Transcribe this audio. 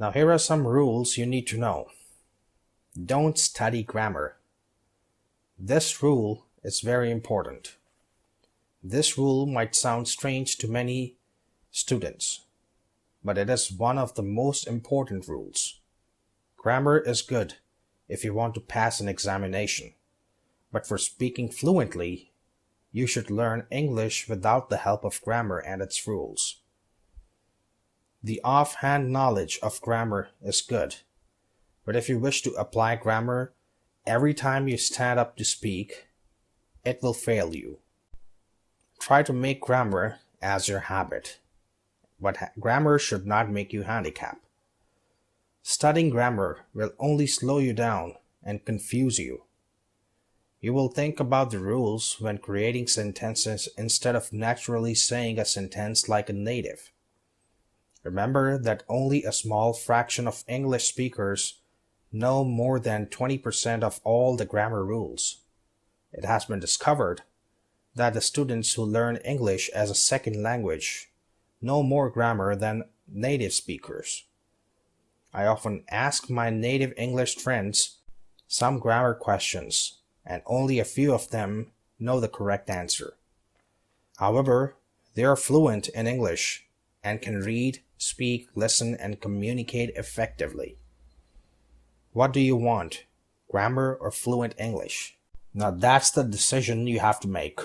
Now, here are some rules you need to know. Don't study grammar. This rule is very important. This rule might sound strange to many students, but it is one of the most important rules. Grammar is good if you want to pass an examination, but for speaking fluently, you should learn English without the help of grammar and its rules. The offhand knowledge of grammar is good, but if you wish to apply grammar every time you stand up to speak, it will fail you. Try to make grammar as your habit, but grammar should not make you handicapped. Studying grammar will only slow you down and confuse you. You will think about the rules when creating sentences instead of naturally saying a sentence like a native. Remember that only a small fraction of English speakers know more than 20% of all the grammar rules. It has been discovered that the students who learn English as a second language know more grammar than native speakers. I often ask my native English friends some grammar questions, and only a few of them know the correct answer. However, they are fluent in English and can read, speak, listen, and communicate effectively. What do you want, grammar or fluent English? Now that's the decision you have to make.